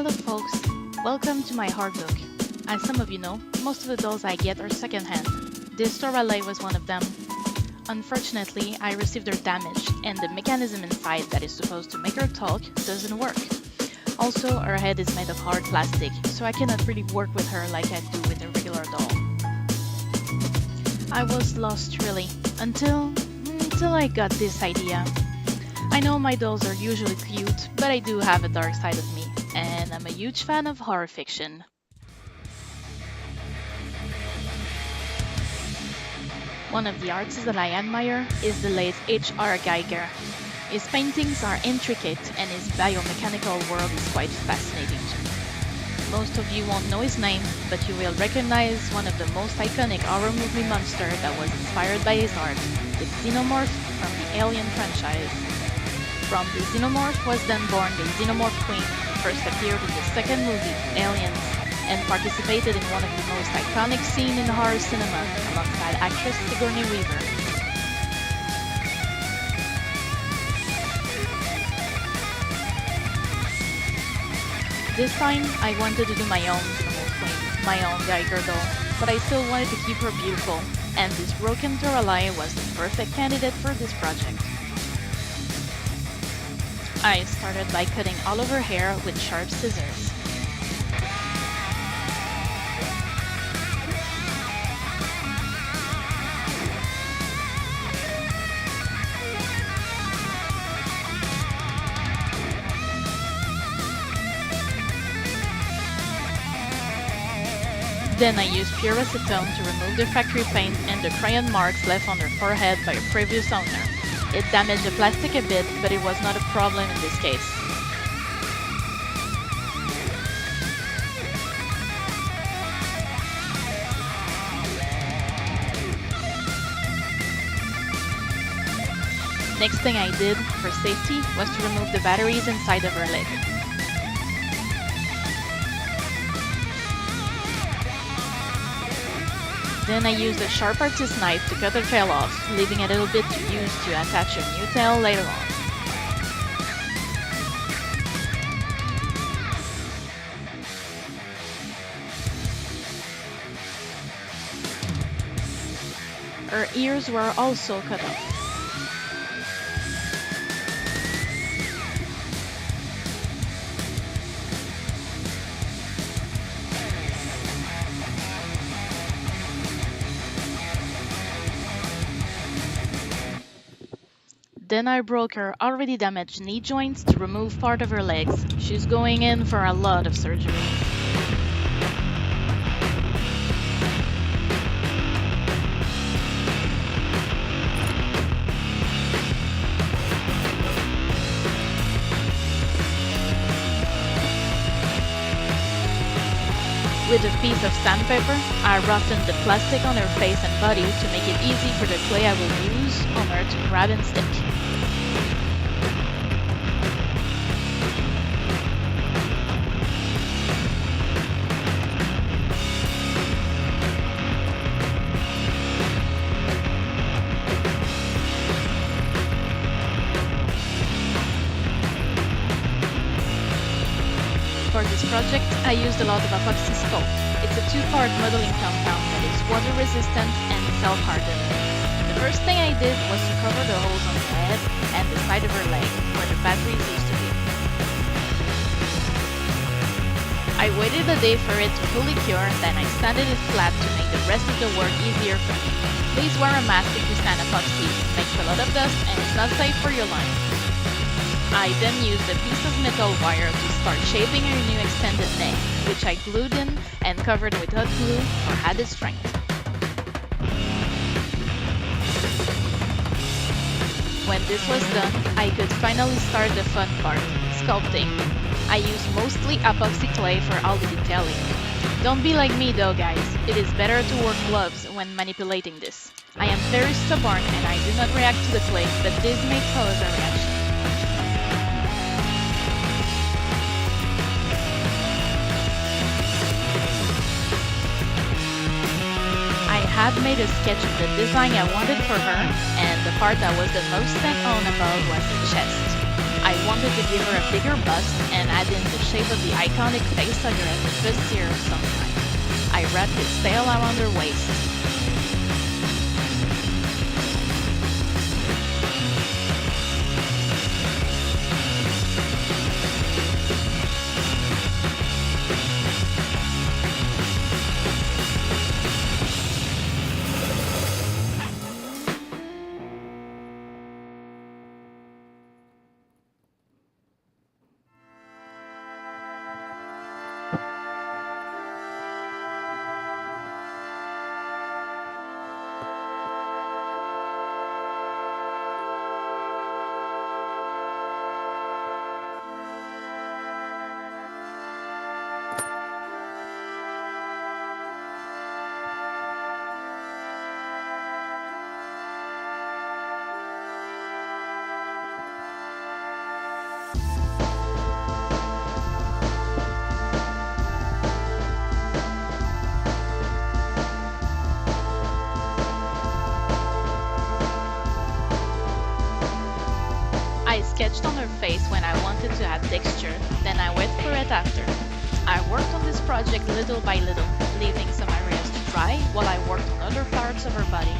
Hello folks, welcome to my hard book. As some of you know, most of the dolls I get are secondhand. This Toralei was one of them. Unfortunately, I received her damaged and the mechanism inside that is supposed to make her talk doesn't work. Also, her head is made of hard plastic, so I cannot really work with her like I do with a regular doll. I was lost really, until I got this idea. I know my dolls are usually cute, but I do have a dark side of me, and I'm a huge fan of horror fiction. One of the artists that I admire is the late H.R. Giger. His paintings are intricate and his biomechanical world is quite fascinating to me. Most of you won't know his name, but you will recognize one of the most iconic horror movie monsters that was inspired by his art, the Xenomorph from the Alien franchise. From the Xenomorph was then born the Xenomorph Queen, who first appeared in the second movie, Aliens, and participated in one of the most iconic scenes in horror cinema alongside actress Sigourney Weaver. This time, I wanted to do my own Xenomorph Queen, my own Geiger doll, but I still wanted to keep her beautiful, and this broken Toralei was the perfect candidate for this project. I started by cutting all of her hair with sharp scissors. Then I used pure acetone to remove the factory paint and the crayon marks left on her forehead by her previous owner. It damaged the plastic a bit, but it was not a problem in this case. Next thing I did, for safety, was to remove the batteries inside of her leg. Then I used a sharp artist knife to cut her tail off, leaving a little bit to use to attach a new tail later on. Her ears were also cut off. Then I broke her already damaged knee joints to remove part of her legs. She's going in for a lot of surgery. With a piece of sandpaper, I roughened the plastic on her face and body to make it easy for the clay I will use on her to grab and stick. For this project, I used a lot of epoxy sculpt. It's a two-part modeling compound that is water-resistant and cell-hardened. The first thing I did was to cover the holes on her head and the side of her leg, where the batteries used to be. I waited a day for it to fully cure, then I sanded it flat to make the rest of the work easier for me. Please wear a mask if you sand epoxy. It makes a lot of dust and it's not safe for your lungs. I then used a piece of metal wire to start shaping her new extended neck, which I glued in and covered with hot glue for added strength. When this was done, I could finally start the fun part, sculpting. I used mostly epoxy clay for all the detailing. Don't be like me though, guys. It is better to wear gloves when manipulating this. I am very stubborn and I do not react to the clay, but this may cause a reaction. I had made a sketch of the design I wanted for her, and the part that was the most sent on about was the chest. I wanted to give her a bigger bust and add in the shape of the iconic facehugger and the bustier of some kind. I wrapped its tail around her waist. I sketched on her face when I wanted to add texture, then I went for it after. I worked on this project little by little, leaving some areas to dry while I worked on other parts of her body.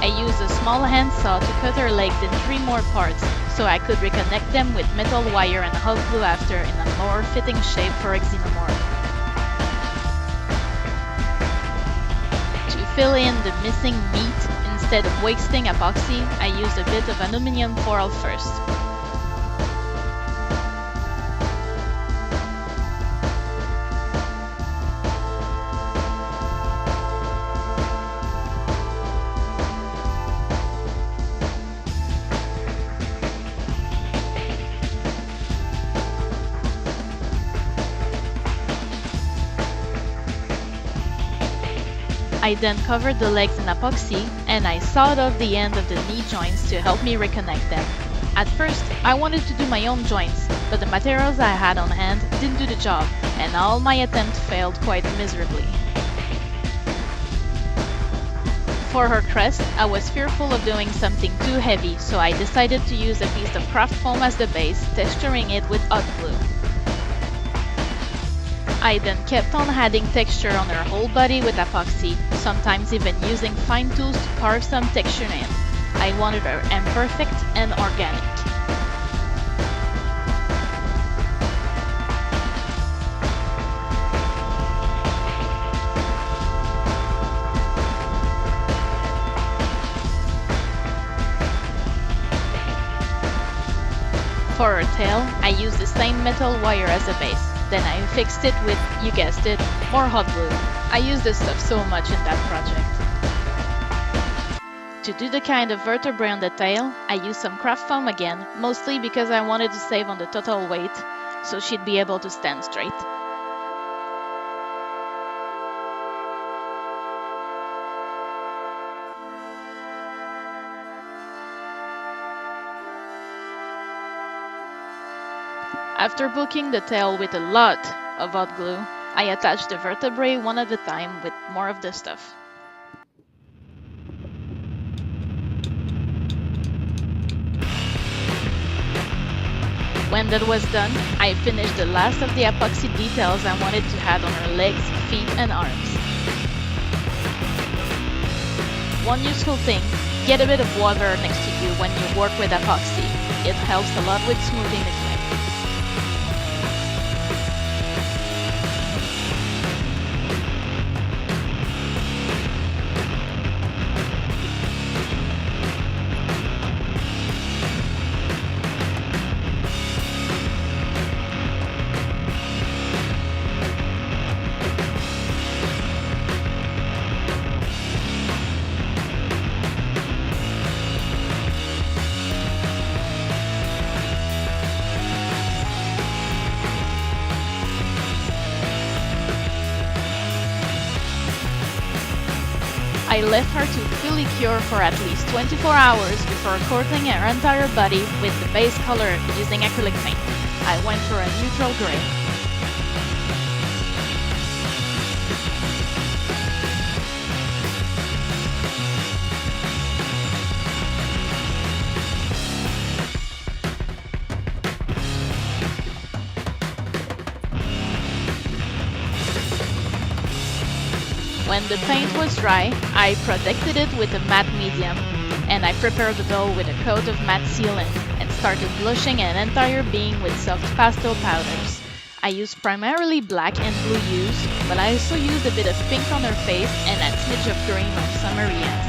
I used a small handsaw to cut her legs in 3 more parts, so I could reconnect them with metal wire and hot glue after in a more fitting shape for a xenomorph. To fill in the missing meat, instead of wasting epoxy, I used a bit of aluminum foil first. I then covered the legs in epoxy, and I sawed off the end of the knee joints to help me reconnect them. At first, I wanted to do my own joints, but the materials I had on hand didn't do the job, and all my attempts failed quite miserably. For her crest, I was fearful of doing something too heavy, so I decided to use a piece of craft foam as the base, texturing it with hot glue. I then kept on adding texture on her whole body with epoxy, sometimes even using fine tools to carve some texture in. I wanted her imperfect and organic. For her tail, I used the same metal wire as a base. Then I fixed it with, you guessed it, more hot glue. I used this stuff so much in that project. To do the kind of vertebrae on the tail, I used some craft foam again, mostly because I wanted to save on the total weight, so she'd be able to stand straight. After booking the tail with a lot of hot glue, I attached the vertebrae one at a time with more of the stuff. When that was done, I finished the last of the epoxy details I wanted to add on her legs, feet, and arms. One useful thing, get a bit of water next to you when you work with epoxy. It helps a lot with smoothing the clay. I left her to fully cure for at least 24 hours before coating her entire body with the base color using acrylic paint. I went for a neutral gray. When the paint was dry, I protected it with a matte medium, and I prepared the doll with a coat of matte sealant and started blushing an entire being with soft pastel powders. I used primarily black and blue hues, but I also used a bit of pink on her face and a smidge of green on some areas.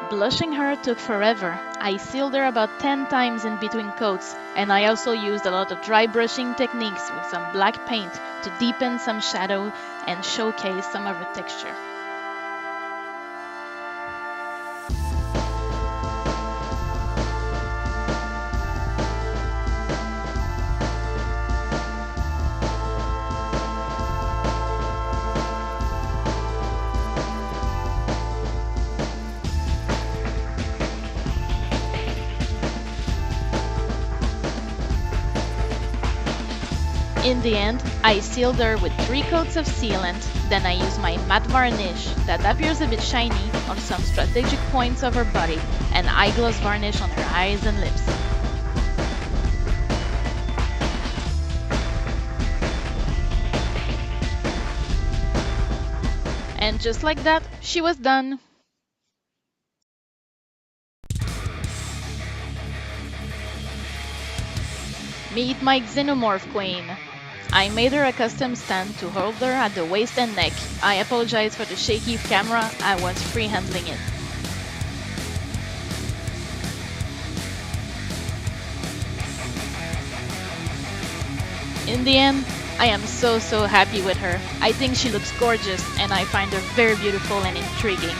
Blushing her took forever. I sealed her about 10 times in between coats, and I also used a lot of dry brushing techniques with some black paint to deepen some shadow and showcase some of her texture. In the end, I sealed her with 3 coats of sealant, then I used my matte varnish that appears a bit shiny on some strategic points of her body, and eye gloss varnish on her eyes and lips. And just like that, she was done! Meet my Xenomorph Queen! I made her a custom stand to hold her at the waist and neck. I apologize for the shaky camera, I was free-handling it. In the end, I am so happy with her. I think she looks gorgeous and I find her very beautiful and intriguing.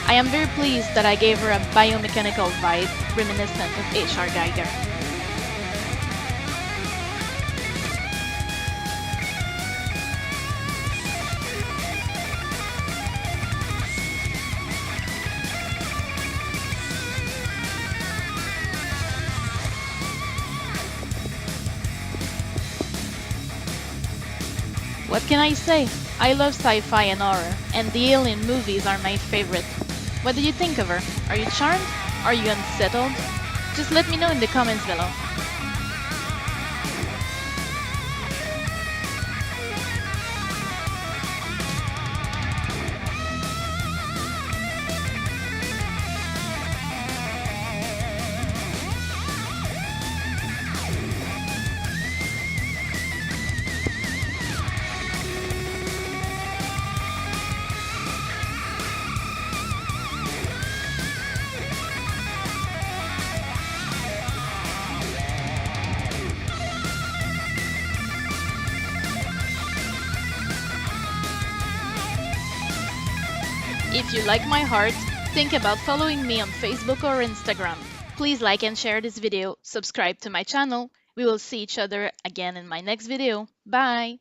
I am very pleased that I gave her a biomechanical vibe reminiscent of H.R. Geiger. What can I say? I love sci-fi and horror, and the alien movies are my favorite. What do you think of her? Are you charmed? Are you unsettled? Just let me know in the comments below. If you like my art, think about following me on Facebook or Instagram. Please like and share this video, subscribe to my channel. We will see each other again in my next video. Bye!